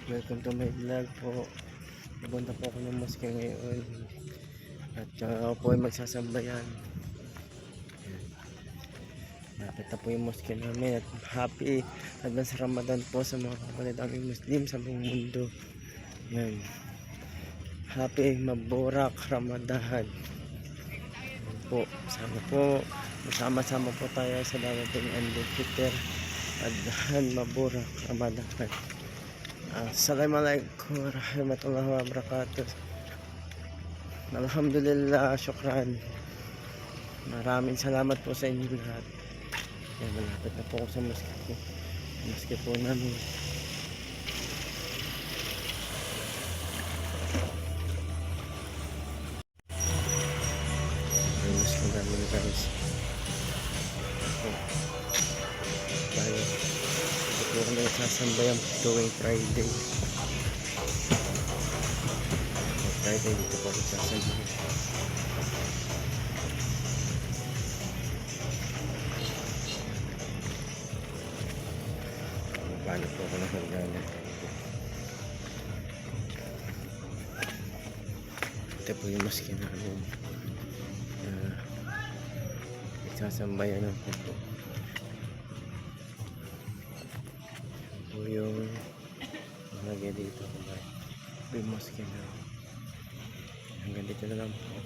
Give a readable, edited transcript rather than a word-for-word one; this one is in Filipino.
Welcome to my vlog po. Pupunta po ako ng mosque ngayon. At ako po ay magsasambayan. Lapit na po yung mosque namin. At happy advance Ramadan po sa mga kapatid aming Muslim sa buong mundo. Yan. Happy Maburak Ramadan. Yan po. Sana po masama-sama po tayo sa darating Idul Fitr. Adhan Maburak Ramadan. Assalamualaikum warahmatullahi wabarakatuh. Alhamdulillah, syukran. Maraming salamat po sa inyo lahat. Yan, malapit na po ako sa mosque po namin. May mosque namin guys. Tayo. Ito po kami nagsasambayan tuwing Friday. Friday dito po nagsasambayan. Paano po ako nakagana. Ito po yung mosque namin. Nagsasambayan ng po. Ito yung lagay dito. Ito yung mosque namin. Hanggang dito na lang po.